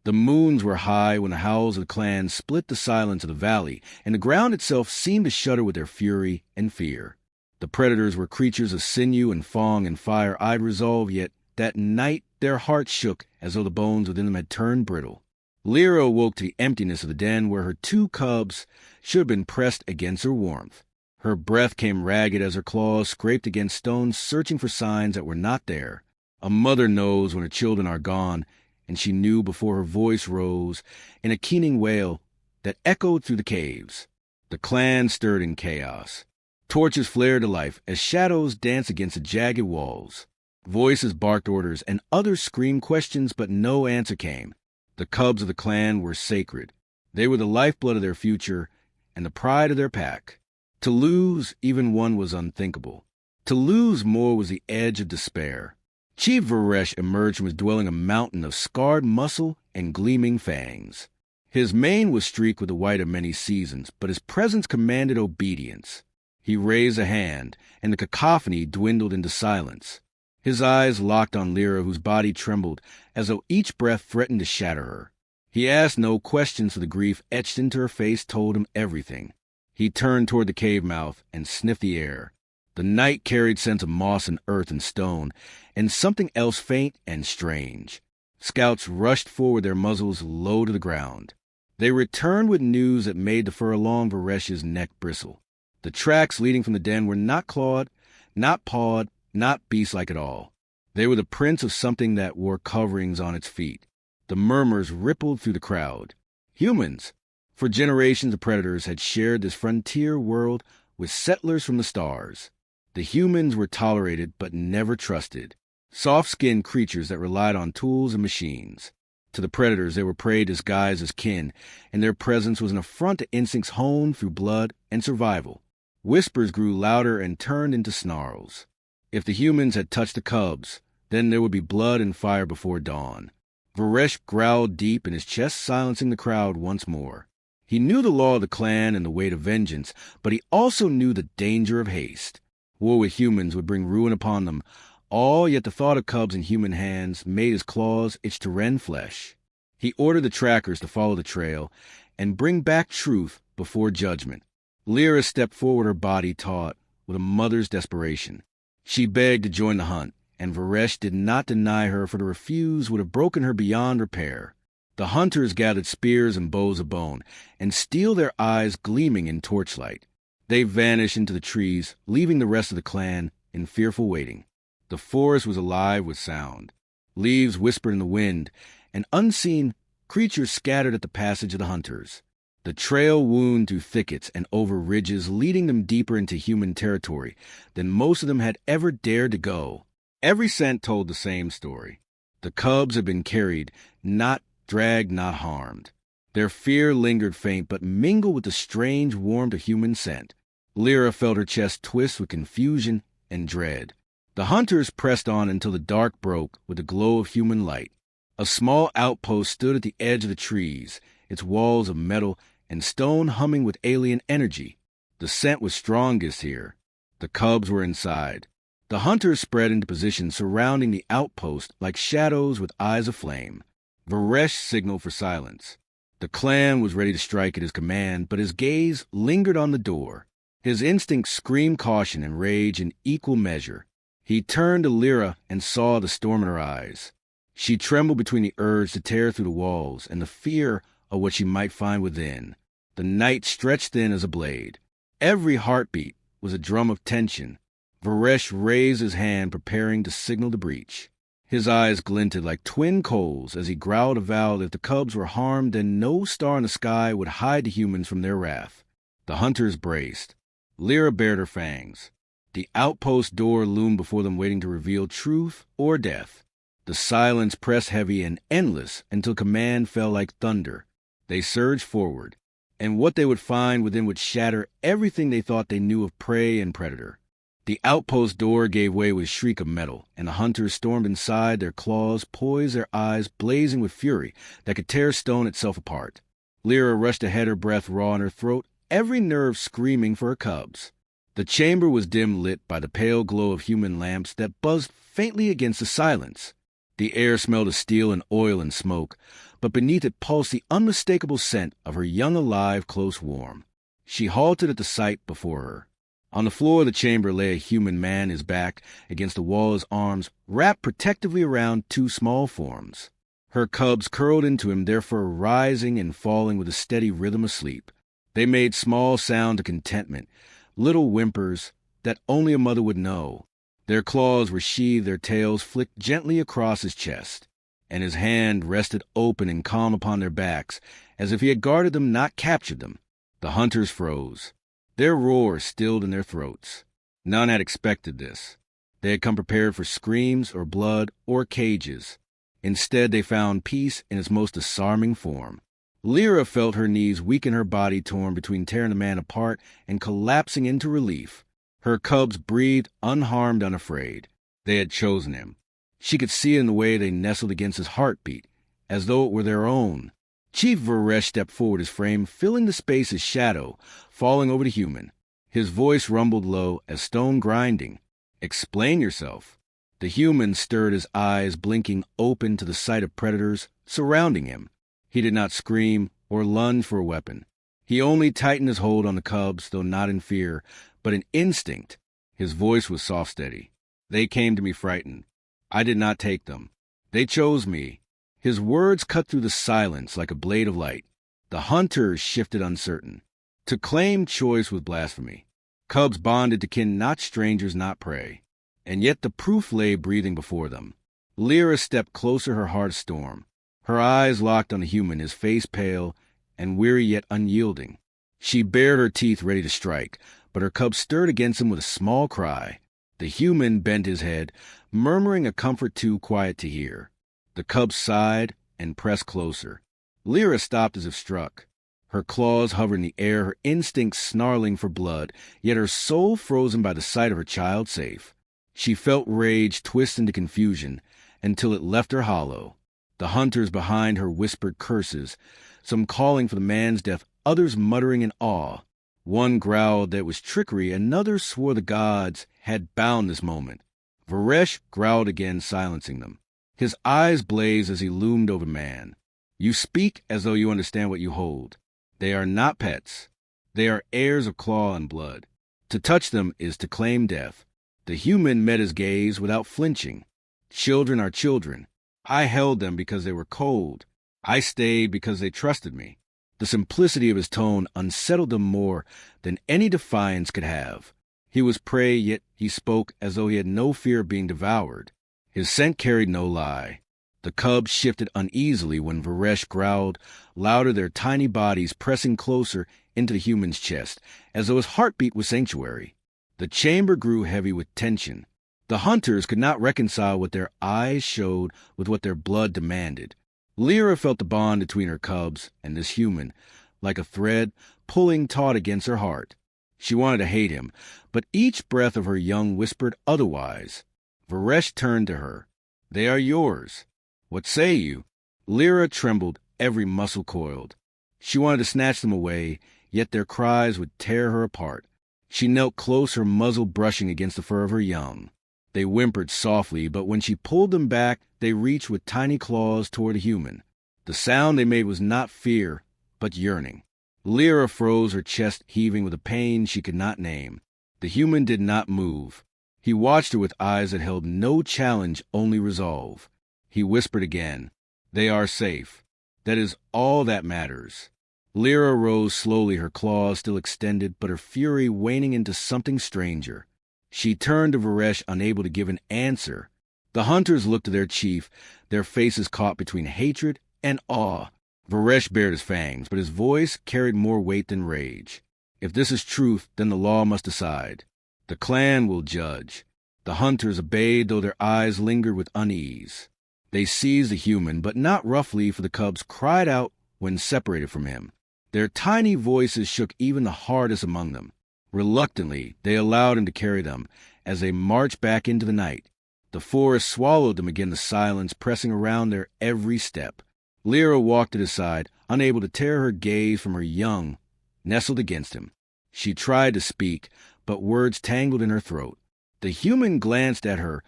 The moons were high when the howls of the clan split the silence of the valley, and the ground itself seemed to shudder with their fury and fear. The predators were creatures of sinew and fong and fire-eyed resolve, yet that night their hearts shook as though the bones within them had turned brittle. Lyra awoke to the emptiness of the den where her 2 cubs should have been pressed against her warmth. Her breath came ragged as her claws scraped against stones, searching for signs that were not there. A mother knows when her children are gone, and she knew before her voice rose in a keening wail that echoed through the caves. The clan stirred in chaos. Torches flared to life as shadows danced against the jagged walls. Voices barked orders, and others screamed questions, but no answer came. The cubs of the clan were sacred. They were the lifeblood of their future and the pride of their pack. To lose even one was unthinkable. To lose more was the edge of despair. Chief Varesh emerged from his dwelling a mountain of scarred muscle and gleaming fangs. His mane was streaked with the white of many seasons, but his presence commanded obedience. He raised a hand, and the cacophony dwindled into silence. His eyes locked on Lyra, whose body trembled, as though each breath threatened to shatter her. He asked no questions, for the grief etched into her face told him everything. He turned toward the cave mouth and sniffed the air. The night carried scents of moss and earth and stone, and something else faint and strange. Scouts rushed forward, their muzzles low to the ground. They returned with news that made the fur along Varesh's neck bristle. The tracks leading from the den were not clawed, not pawed, not beast-like at all. They were the prints of something that wore coverings on its feet. The murmurs rippled through the crowd. Humans! For generations the predators had shared this frontier world with settlers from the stars. The humans were tolerated but never trusted. Soft-skinned creatures that relied on tools and machines. To the predators they were prey disguised as kin, and their presence was an affront to instincts honed through blood and survival. Whispers grew louder and turned into snarls. If the humans had touched the cubs, then there would be blood and fire before dawn. Varesh growled deep in his chest, silencing the crowd once more. He knew the law of the clan and the weight of vengeance, but he also knew the danger of haste. War with humans would bring ruin upon them all, yet the thought of cubs in human hands made his claws itch to rend flesh. He ordered the trackers to follow the trail and bring back truth before judgment. Lyra stepped forward, her body taut with a mother's desperation. She begged to join the hunt, and Varesh did not deny her, for to refuse would have broken her beyond repair. The hunters gathered spears and bows of bone, and steel their eyes gleaming in torchlight. They vanished into the trees, leaving the rest of the clan in fearful waiting. The forest was alive with sound. Leaves whispered in the wind, and unseen creatures scattered at the passage of the hunters. The trail wound through thickets and over ridges, leading them deeper into human territory than most of them had ever dared to go. Every scent told the same story. The cubs had been carried, not dragged, not harmed. Their fear lingered faint, but mingled with the strange warmth of human scent. Lyra felt her chest twist with confusion and dread. The hunters pressed on until the dark broke with the glow of human light. A small outpost stood at the edge of the trees, its walls of metal and stone humming with alien energy. The scent was strongest here. The cubs were inside. The hunters spread into position surrounding the outpost like shadows with eyes of flame. Varesh signaled for silence. The clan was ready to strike at his command, but his gaze lingered on the door. His instincts screamed caution and rage in equal measure. He turned to Lyra and saw the storm in her eyes. She trembled between the urge to tear through the walls and the fear of what she might find within. The night stretched thin as a blade. Every heartbeat was a drum of tension. Varesh raised his hand, preparing to signal the breach. His eyes glinted like twin coals as he growled a vow that if the cubs were harmed, then no star in the sky would hide the humans from their wrath. The hunters braced. Lyra bared her fangs. The outpost door loomed before them, waiting to reveal truth or death. The silence pressed heavy and endless until command fell like thunder. They surged forward, and what they would find within would shatter everything they thought they knew of prey and predator. The outpost door gave way with a shriek of metal, and the hunters stormed inside, their claws poised, their eyes blazing with fury that could tear stone itself apart. Lyra rushed ahead, her breath raw in her throat, every nerve screaming for her cubs. The chamber was dim lit by the pale glow of human lamps that buzzed faintly against the silence. The air smelled of steel and oil and smoke, but beneath it pulsed the unmistakable scent of her young alive close warm. She halted at the sight before her. On the floor of the chamber lay a human man, his back against the wall, his arms wrapped protectively around two small forms. Her cubs curled into him, their fur rising and falling with a steady rhythm of sleep. They made small sound of contentment, little whimpers that only a mother would know. Their claws were sheathed, their tails flicked gently across his chest, and his hand rested open and calm upon their backs, as if he had guarded them, not captured them. The hunters froze. Their roar stilled in their throats. None had expected this. They had come prepared for screams or blood or cages. Instead, they found peace in its most disarming form. Lyra felt her knees weaken, her body torn between tearing the man apart and collapsing into relief. Her cubs breathed unharmed, unafraid. They had chosen him. She could see it in the way they nestled against his heartbeat, as though it were their own. Chief Varesh stepped forward, his frame filling the space as shadow, falling over the human. His voice rumbled low as stone grinding. "Explain yourself." The human stirred, his eyes blinking open to the sight of predators surrounding him. He did not scream or lunge for a weapon. He only tightened his hold on the cubs, though not in fear, but in instinct. His voice was soft, steady. "They came to me frightened. I did not take them. They chose me." His words cut through the silence like a blade of light. The hunters shifted, uncertain. To claim choice was blasphemy. Cubs bonded to kin, not strangers, not prey. And yet the proof lay breathing before them. Lyra stepped closer, her heart storm. Her eyes locked on the human, his face pale and weary yet unyielding. She bared her teeth, ready to strike, but her cubs stirred against him with a small cry. The human bent his head, murmuring a comfort too quiet to hear. The cubs sighed and pressed closer. Lyra stopped as if struck. Her claws hovered in the air, her instincts snarling for blood, yet her soul frozen by the sight of her child safe. She felt rage twist into confusion until it left her hollow. The hunters behind her whispered curses, some calling for the man's death, others muttering in awe. One growled that it was trickery, another swore the gods had bound this moment. Varesh growled again, silencing them. His eyes blazed as he loomed over man. "You speak as though you understand what you hold. They are not pets. They are heirs of claw and blood. To touch them is to claim death." The human met his gaze without flinching. "Children are children. I held them because they were cold. I stayed because they trusted me." The simplicity of his tone unsettled them more than any defiance could have. He was prey, yet he spoke as though he had no fear of being devoured. His scent carried no lie. The cubs shifted uneasily when Varesh growled louder, their tiny bodies pressing closer into the human's chest, as though his heartbeat was sanctuary. The chamber grew heavy with tension. The hunters could not reconcile what their eyes showed with what their blood demanded. Lyra felt the bond between her cubs and this human, like a thread pulling taut against her heart. She wanted to hate him, but each breath of her young whispered otherwise. Varesh turned to her. "They are yours. What say you?" Lyra trembled, every muscle coiled. She wanted to snatch them away, yet their cries would tear her apart. She knelt close, her muzzle brushing against the fur of her young. They whimpered softly, but when she pulled them back, they reached with tiny claws toward the human. The sound they made was not fear, but yearning. Lyra froze, her chest heaving with a pain she could not name. The human did not move. He watched her with eyes that held no challenge, only resolve. He whispered again, "They are safe. That is all that matters." Lyra rose slowly, her claws still extended, but her fury waning into something stranger. She turned to Varesh, unable to give an answer. The hunters looked to their chief, their faces caught between hatred and awe. Varesh bared his fangs, but his voice carried more weight than rage. "If this is truth, then the law must decide. The clan will judge." The hunters obeyed, though their eyes lingered with unease. They seized the human, but not roughly, for the cubs cried out when separated from him. Their tiny voices shook even the hardest among them. Reluctantly, they allowed him to carry them as they marched back into the night. The forest swallowed them again, the silence pressing around their every step. Lyra walked at his side, unable to tear her gaze from her young, nestled against him. She tried to speak, but words tangled in her throat. The human glanced at her,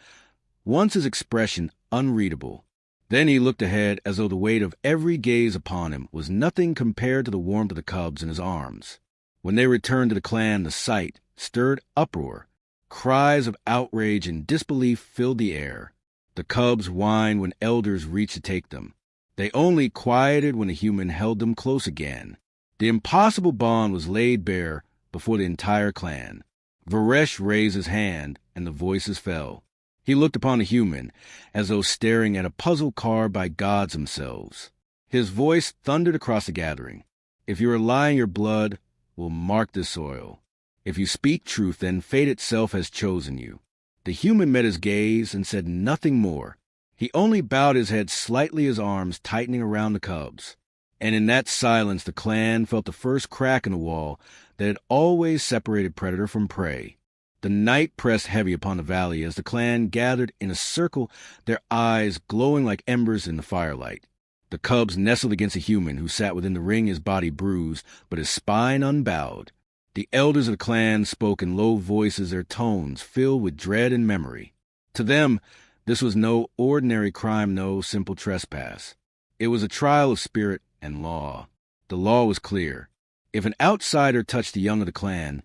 once his expression unreadable. Then he looked ahead as though the weight of every gaze upon him was nothing compared to the warmth of the cubs in his arms. When they returned to the clan, the sight stirred uproar. Cries of outrage and disbelief filled the air. The cubs whined when elders reached to take them. They only quieted when a human held them close again. The impossible bond was laid bare before the entire clan. Varesh raised his hand, and the voices fell. He looked upon the human, as though staring at a puzzle carved by gods themselves. His voice thundered across the gathering. If you are lying, your blood will mark this soil. If you speak truth, then fate itself has chosen you. The human met his gaze and said nothing more. He only bowed his head slightly, his arms tightening around the cubs. And in that silence, the clan felt the first crack in the wall that had always separated predator from prey. The night pressed heavy upon the valley as the clan gathered in a circle, their eyes glowing like embers in the firelight. The cubs nestled against a human who sat within the ring, his body bruised, but his spine unbowed. The elders of the clan spoke in low voices, their tones filled with dread and memory. To them, this was no ordinary crime, no simple trespass. It was a trial of spirit and law. The law was clear. If an outsider touched the young of the clan,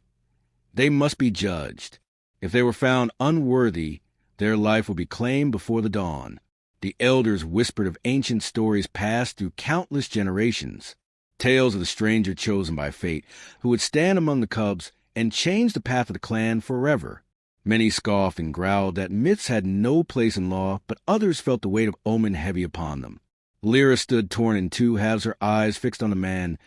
they must be judged. If they were found unworthy, their life would be claimed before the dawn. The elders whispered of ancient stories passed through countless generations, tales of the stranger chosen by fate, who would stand among the cubs and change the path of the clan forever. Many scoffed and growled that myths had no place in law, but others felt the weight of omen heavy upon them. Lyra stood torn in two halves, her eyes fixed on a man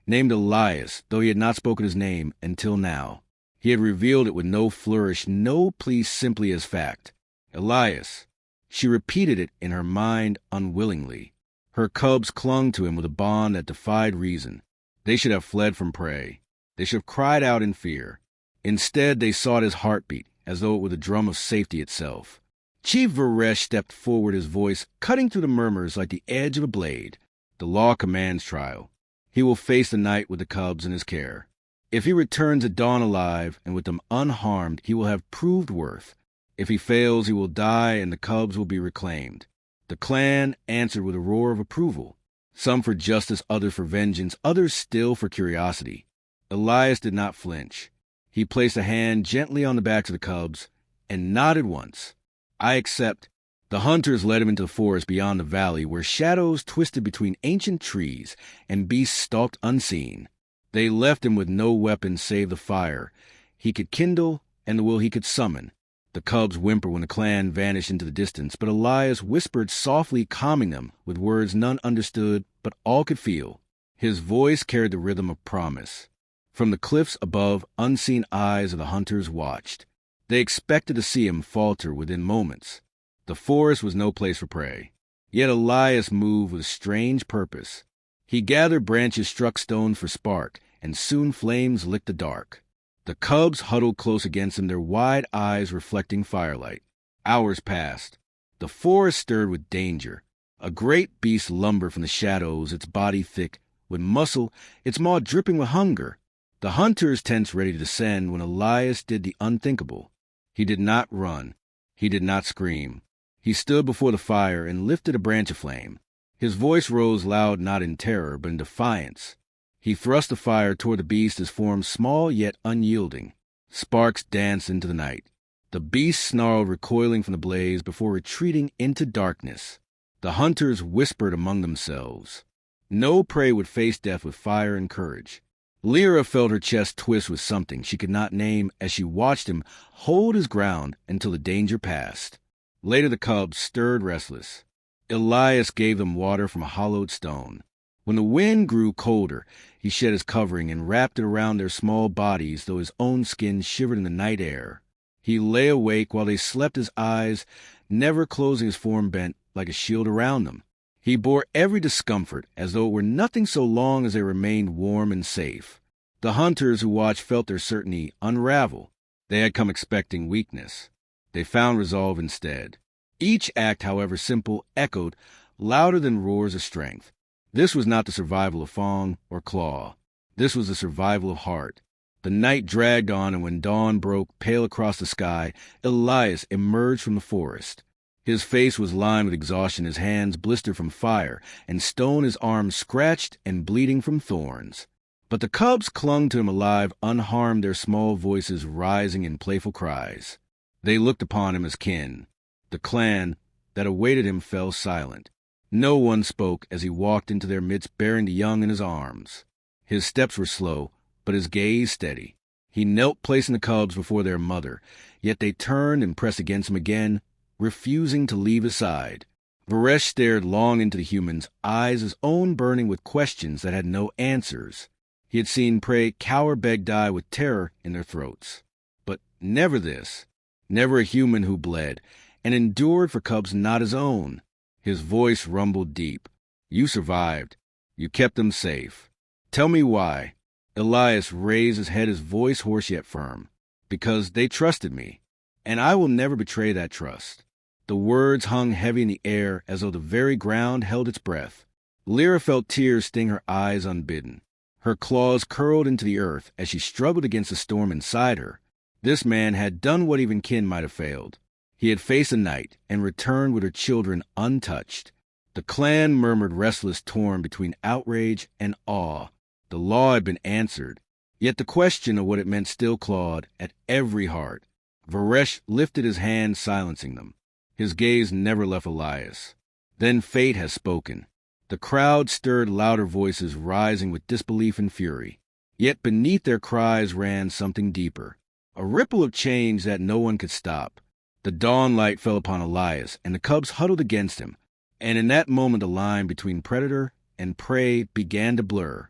named Elias, though he had not spoken his name until now. He had revealed it with no flourish, no plea, simply as fact. Elias. She repeated it in her mind unwillingly. Her cubs clung to him with a bond that defied reason. They should have fled from prey. They should have cried out in fear. Instead, they sought his heartbeat, as though it were the drum of safety itself. Chief Varesh stepped forward, his voice cutting through the murmurs like the edge of a blade. The law commands trial. He will face the night with the cubs in his care. If he returns at dawn alive and with them unharmed, he will have proved worth. If he fails, he will die and the cubs will be reclaimed. The clan answered with a roar of approval, some for justice, others for vengeance, others still for curiosity. Elias did not flinch. He placed a hand gently on the backs of the cubs and nodded once. I accept. The hunters led him into the forest beyond the valley, where shadows twisted between ancient trees and beasts stalked unseen. They left him with no weapon save the fire he could kindle and the will he could summon. The cubs whimpered when the clan vanished into the distance, but Elias whispered softly, calming them with words none understood, but all could feel. His voice carried the rhythm of promise. From the cliffs above, unseen eyes of the hunters watched. They expected to see him falter within moments. The forest was no place for prey. Yet Elias moved with a strange purpose. He gathered branches, struck stones for spark, and soon flames licked the dark. The cubs huddled close against him, their wide eyes reflecting firelight. Hours passed. The forest stirred with danger. A great beast lumbered from the shadows, its body thick with muscle, its maw dripping with hunger. The hunters tensed ready to descend when Elias did the unthinkable. He did not run. He did not scream. He stood before the fire and lifted a branch of flame. His voice rose loud not in terror, but in defiance. He thrust the fire toward the beast, his form small yet unyielding. Sparks danced into the night. The beast snarled, recoiling from the blaze before retreating into darkness. The hunters whispered among themselves. No prey would face death with fire and courage. Lyra felt her chest twist with something she could not name as she watched him hold his ground until the danger passed. Later the cubs stirred restless. Elias gave them water from a hollowed stone. When the wind grew colder, he shed his covering and wrapped it around their small bodies, though his own skin shivered in the night air. He lay awake while they slept, his eyes never closing, his form bent like a shield around them. He bore every discomfort as though it were nothing so long as they remained warm and safe. The hunters who watched felt their certainty unravel. They had come expecting weakness. They found resolve instead. Each act, however simple, echoed louder than roars of strength. This was not the survival of fang or claw. This was the survival of heart. The night dragged on, and when dawn broke pale across the sky, Elias emerged from the forest. His face was lined with exhaustion, his hands blistered from fire, and stone his arms scratched and bleeding from thorns. But the cubs clung to him alive, unharmed, their small voices rising in playful cries. They looked upon him as kin. The clan that awaited him fell silent. No one spoke as he walked into their midst bearing the young in his arms. His steps were slow, but his gaze steady. He knelt, placing the cubs before their mother, yet they turned and pressed against him again, refusing to leave his side. Varesh stared long into the humans, eyes his own burning with questions that had no answers. He had seen prey cower, beg, die with terror in their throats. But never this. Never a human who bled, and endured for cubs not his own. His voice rumbled deep. You survived. You kept them safe. Tell me why. Elias raised his head, his voice hoarse yet firm. Because they trusted me, and I will never betray that trust. The words hung heavy in the air as though the very ground held its breath. Lyra felt tears sting her eyes unbidden. Her claws curled into the earth as she struggled against the storm inside her. This man had done what even kin might have failed. He had faced the night and returned with her children untouched. The clan murmured, restless, torn between outrage and awe. The law had been answered, yet the question of what it meant still clawed at every heart. Varesh lifted his hand, silencing them. His gaze never left Elias. Then fate has spoken. The crowd stirred, louder voices rising with disbelief and fury. Yet beneath their cries ran something deeper, a ripple of change that no one could stop. The dawn light fell upon Elias, and the cubs huddled against him, and in that moment the line between predator and prey began to blur.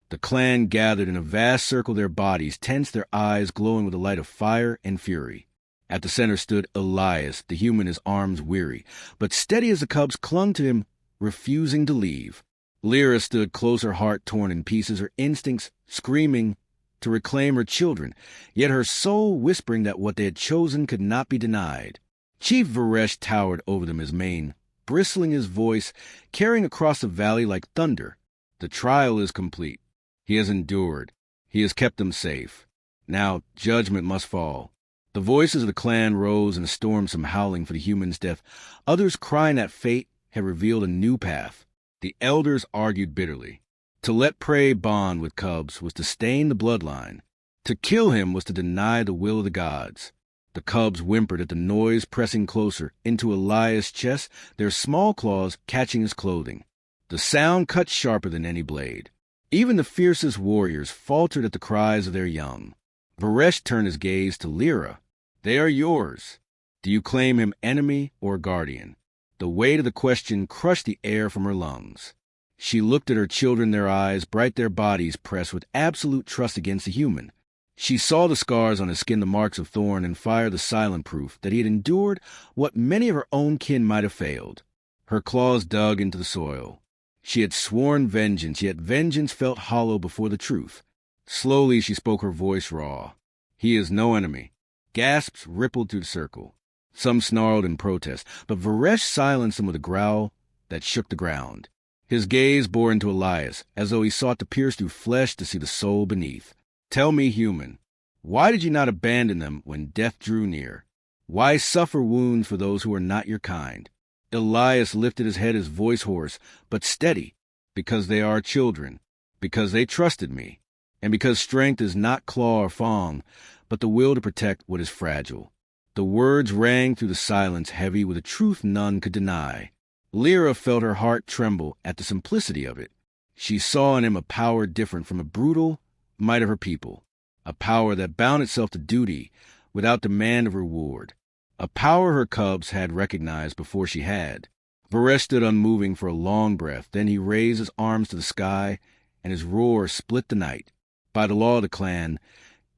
The clan gathered in a vast circle, their bodies tense, their eyes glowing with the light of fire and fury. At the center stood Elias, the human, his arms weary, but steady as the cubs clung to him, refusing to leave. Lyra stood close, her heart torn in pieces, her instincts screaming to reclaim her children, yet her soul whispering that what they had chosen could not be denied. Chief Varesh towered over them, his mane bristling, his voice carrying across the valley like thunder. The trial is complete. He has endured. He has kept them safe. Now judgment must fall. The voices of the clan rose in a storm, some howling for the human's death, others crying that fate had revealed a new path. The elders argued bitterly. To let prey bond with cubs was to stain the bloodline. To kill him was to deny the will of the gods. The cubs whimpered at the noise, pressing closer into Elias' chest, their small claws catching his clothing. The sound cut sharper than any blade. Even the fiercest warriors faltered at the cries of their young. Varesh turned his gaze to Lyra. They are yours. Do you claim him enemy or guardian? The weight of the question crushed the air from her lungs. She looked at her children, their eyes bright, their bodies pressed with absolute trust against the human. She saw the scars on his skin, the marks of thorn and fire, the silent proof that he had endured what many of her own kin might have failed. Her claws dug into the soil. She had sworn vengeance, yet vengeance felt hollow before the truth. Slowly she spoke, her voice raw. He is no enemy. Gasps rippled through the circle. Some snarled in protest, but Varesh silenced them with a growl that shook the ground. His gaze bore into Elias, as though he sought to pierce through flesh to see the soul beneath. Tell me, human, why did you not abandon them when death drew near? Why suffer wounds for those who are not your kind? Elias lifted his head, his voice hoarse, but steady. Because they are children, because they trusted me, and because strength is not claw or fang, but the will to protect what is fragile. The words rang through the silence, heavy with a truth none could deny. Lyra felt her heart tremble at the simplicity of it. She saw in him a power different from the brutal might of her people, a power that bound itself to duty without demand of reward, a power her cubs had recognized before she had. Varesh stood unmoving for a long breath, then he raised his arms to the sky, and his roar split the night. By the law of the clan,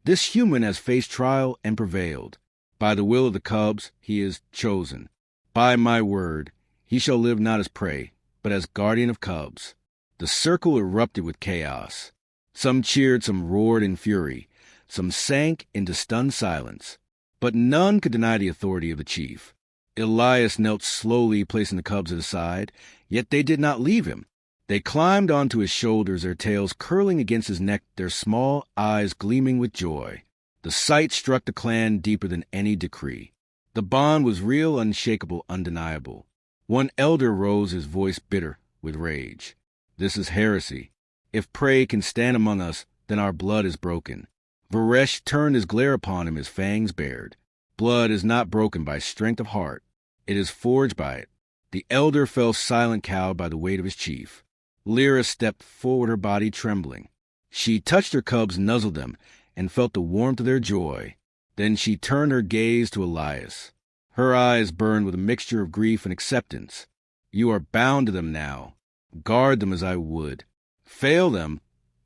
this human has faced trial and prevailed. By the will of the cubs, he is chosen. By my word, he shall live not as prey, but as guardian of cubs. The circle erupted with chaos. Some cheered, some roared in fury, some sank into stunned silence. But none could deny the authority of the chief. Elias knelt slowly, placing the cubs at his side, yet they did not leave him. They climbed onto his shoulders, their tails curling against his neck, their small eyes gleaming with joy. The sight struck the clan deeper than any decree. The bond was real, unshakable, undeniable. One elder rose, his voice bitter with rage. This is heresy. If prey can stand among us, then our blood is broken. Varesh turned his glare upon him, his fangs bared. Blood is not broken by strength of heart. It is forged by it. The elder fell silent, cowed by the weight of his chief. Lyra stepped forward, her body trembling. She touched her cubs, nuzzled them, and felt the warmth of their joy. Then she turned her gaze to Elias. Her eyes burned with a mixture of grief and acceptance. You are bound to them now. Guard them as I would. Fail them,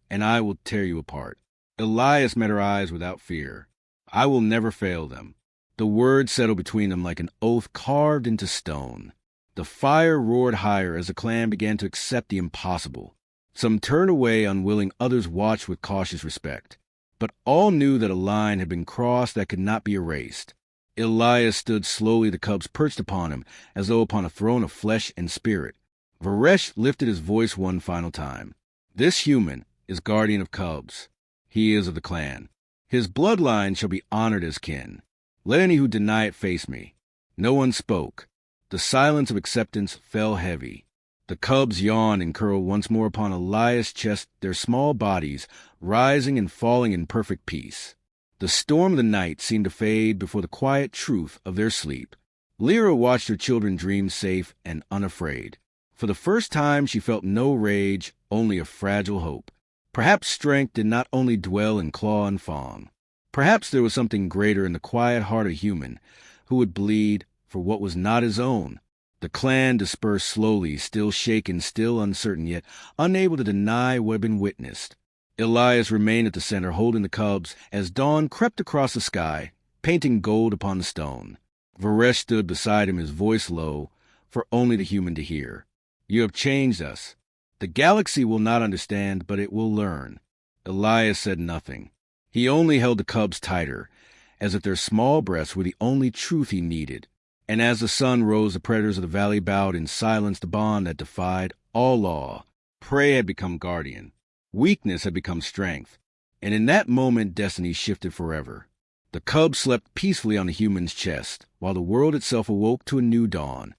and I will tear you apart. Elias met her eyes without fear. I will never fail them. The words settled between them like an oath carved into stone. The fire roared higher as the clan began to accept the impossible. Some turned away unwilling, others watched with cautious respect. But all knew that a line had been crossed that could not be erased. Elias stood slowly, the cubs perched upon him, as though upon a throne of flesh and spirit. Varesh lifted his voice one final time. This human is guardian of cubs. He is of the clan. His bloodline shall be honored as kin. Let any who deny it face me. No one spoke. The silence of acceptance fell heavy. The cubs yawned and curled once more upon Elias' chest, their small bodies rising and falling in perfect peace. The storm of the night seemed to fade before the quiet truth of their sleep. Lyra watched her children dream safe and unafraid. For the first time she felt no rage, only a fragile hope. Perhaps strength did not only dwell in claw and fang. Perhaps there was something greater in the quiet heart of human, who would bleed for what was not his own. The clan dispersed slowly, still shaken, still uncertain, yet unable to deny what had been witnessed. Elias remained at the center, holding the cubs, as dawn crept across the sky, painting gold upon the stone. Varesh stood beside him, his voice low, for only the human to hear. You have changed us. The galaxy will not understand, but it will learn. Elias said nothing. He only held the cubs tighter, as if their small breaths were the only truth he needed. And as the sun rose, the predators of the valley bowed in silence, the bond that defied all law. Prey had become guardian. Weakness had become strength. And in that moment, destiny shifted forever. The cubs slept peacefully on the human's chest, while the world itself awoke to a new dawn.